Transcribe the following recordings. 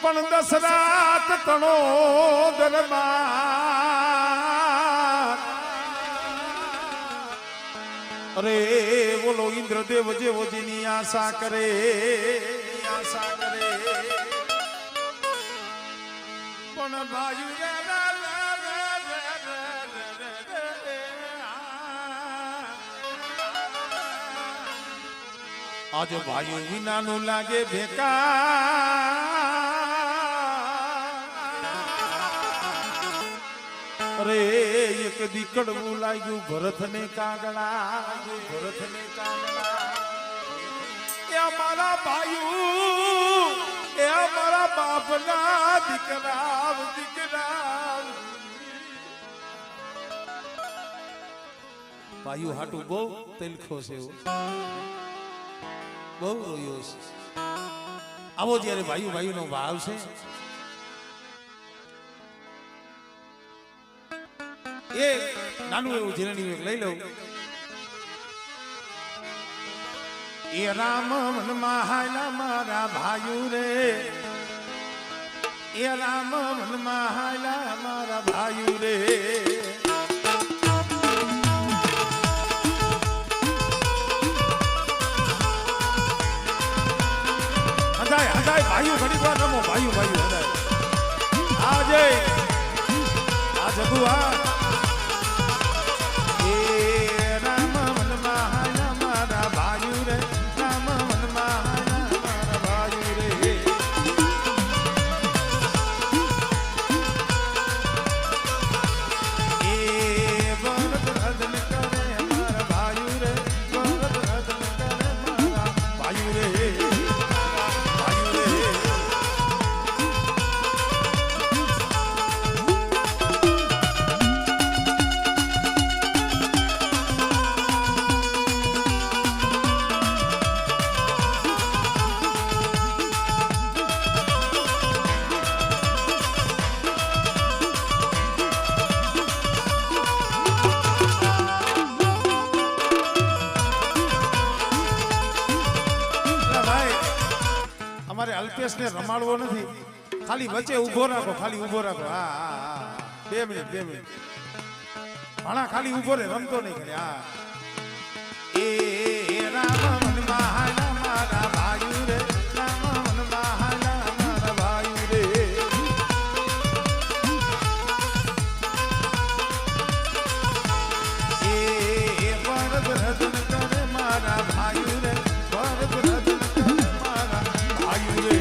પણ દશરાત તણો દરબાર અરે બોલો ઇન્દ્રદેવ જેવો જેની આશા કરે પણ ભાઈ આજે ભાઈ વિનાનું લાગે ભેકા અરે એક દીકડવું લાગ્યું ભરતને કાગડા એ અમારા ભાઈઓ એ અમારા બાપના દીકરા ભાઈઓ હાટું બહુ તલખો છે બહુ રોયો છે આવો જ્યારે ભાઈઓ નો ભાવ છે એ નાનું એવું જીરણી લઈ લઉં એ રામ મનમાં હાલા મારા ભાઈઓ રે એ રામ મનમાં હાલા મારા ભાઈઓ રે હદાય ભાઈઓ ઘણી વાર રમો ભાઈઓ હદાય આજે આ જગુઆ અલ્પેશ ને રમાડવો નથી ખાલી વચ્ચે ઉભો રાખો હા 2 મિનિટ ભણા ખાલી ઉભો રે રમતો નહીં કરે હા એ રામ મનમાં હાલા મારા ભાઈઓ રે રામ મનમાં હાલા મારા ભાઈઓ રે એ વરદ રતન કરે મારા ભાઈઓ રે વરદ રતન કરે મારા ભાઈઓ રે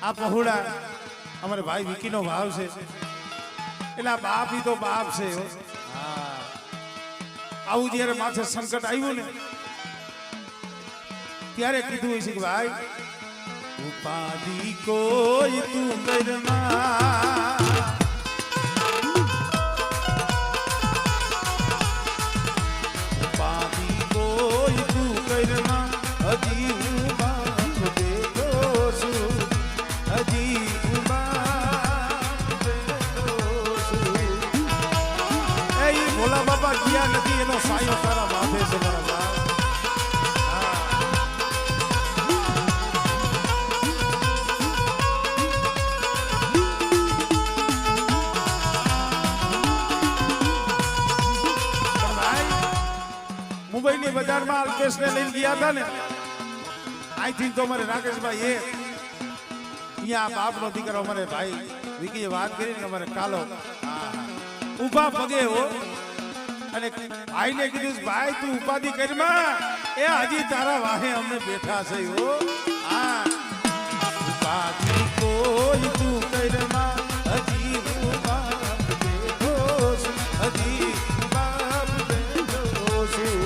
આ પહોળા અમારે ભાઈ વિકી નો ભાવ છે એટલે બાપ ઈ તો બાપ છે આવું જયારે માથે સંકટ આવ્યું ને ત્યારે કીધું હોય છે કે ભાઈ ઉપાધિ કોઈ તું ગરમાં ઉપાધિ મુંબઈની બજારમાં અલ્પેશને લઈને ગયા હતા ને, આઈ થિંક તો અમારે રાકેશભાઈ અહીંયા બાપનો દીકરો અમારે ભાઈ વિકીએ વાત કરી ને અમારે કાલો ઊભા પગે હો અને ભાઈને કીધું ભાઈ તું ઉપાધિ કરીમાં એ હજી તારા વાહે અમે બેઠા છે હો હા ઉપાધિ કોઈ તું કરીમાં હજી હું બાપ બેઠો છું હજી બાપ બેઠો છું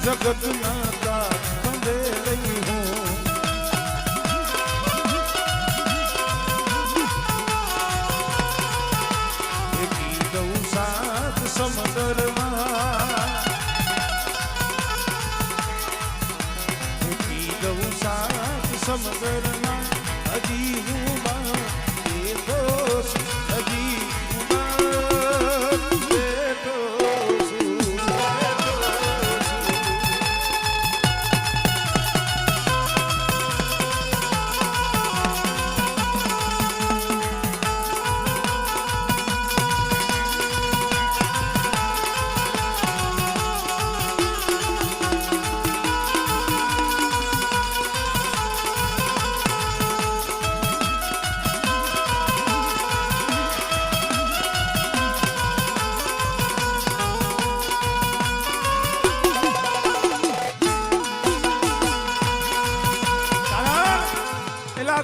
जगत नाता खंडे रही हूँ एकी दऊ साथ समंदर एकी दऊ साथ समंदर हजी हूँ बेटो हजी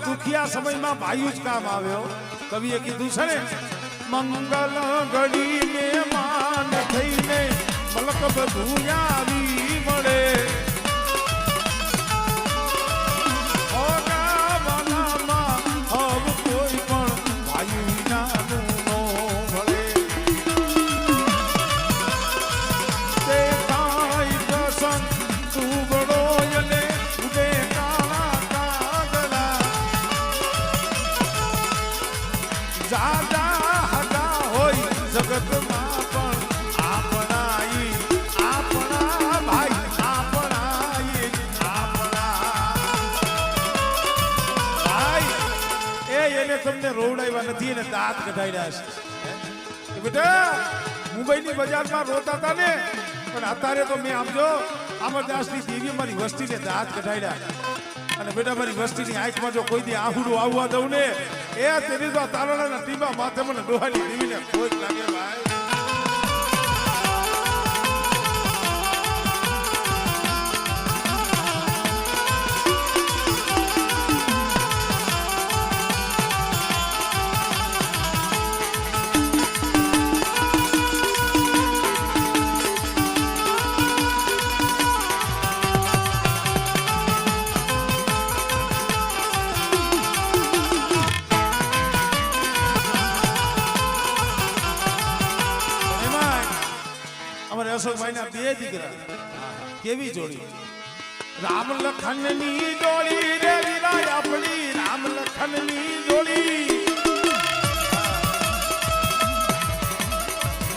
દુખિયા સમયમાં ભાઈ જ કામ આવ્યો કવિએ કીધું છે ને મંગલ ઘડી મહેમાન થઈને મલક બધું આવી મળે હવે કોઈ પણ ભાઈ નાનું નો મળે તે કાંઈ પ્રસંગ તું બડો યલે ઉડે જાદા હદા હોય જગતમાં પણ આપણા ભાઈ એને તમને રોવડાવ્યા નથી એને દાંત કઢાડ્યા છે બેટા મુંબઈની બજારમાં રોતા હતા ને પણ અત્યારે તો મેં આપજો અમરદાસની દેવી મારી વસ્તીને દાંત કઢાડ્યા અને બેટા મારી વસ્તીની આંખમાં જો કોઈ દી આહુડું આવવા દઉં ને એ તેની તો તારણાના ટીબા માથે મને ડોહાની દેવીને ખોજ લાગે ભાઈ અશોકભાઈ ના બે દીકરા કેવી જોડી રામ લખન ની જોડી રે વીરા આપણી રામ લખન ની જોડી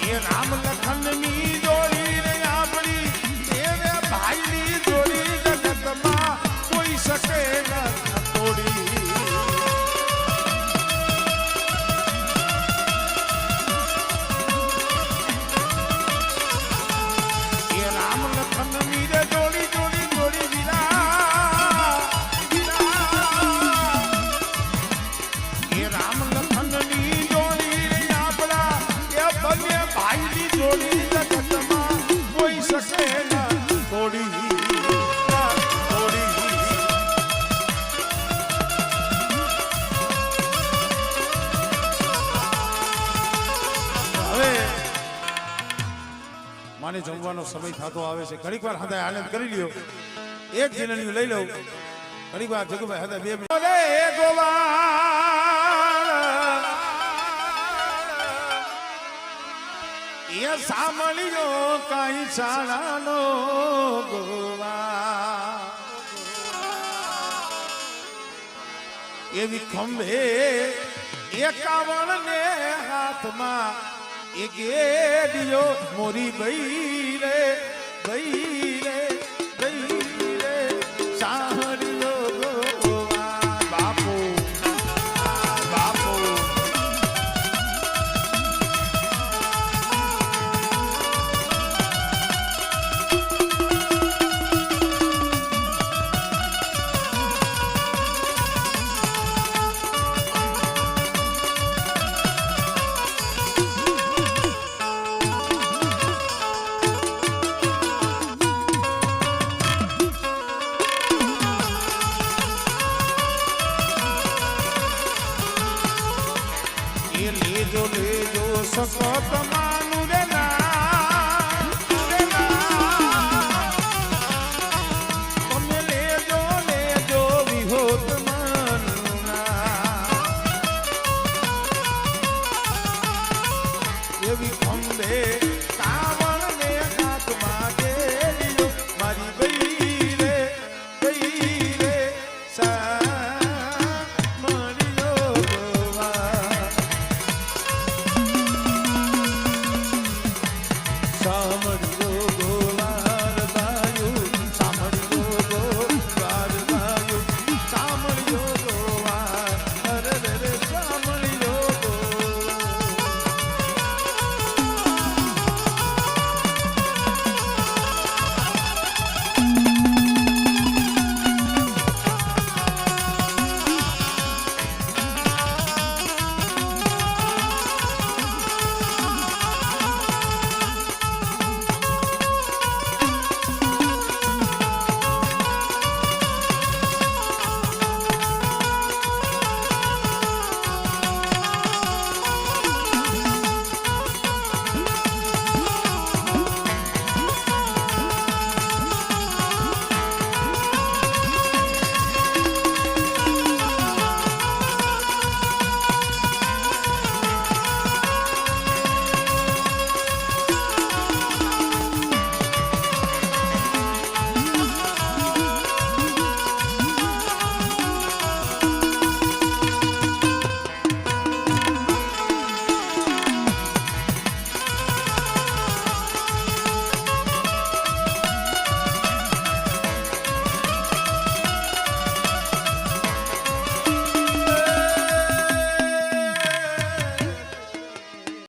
એ રામ લખન ની જોડી રે આપણી એ ભાઈ ની જોડી જગતમાં કોઈ શકે ન તોડી માને જમવાનો સમય થતો આવે છે ઘડીક વાર હદાય આનંદ કરી લ્યો એક જીનની લઈ લઉં ઘડીક વાર જગુભાઈ હદાય 2 મિનિટ ઓલે ગોવાળ એ સાંભળ્યો કાઈ શાળાનો ગોવાળ એવી ખંભે 51 ને હાથમાં એક એડિયો મોરી બઈ રે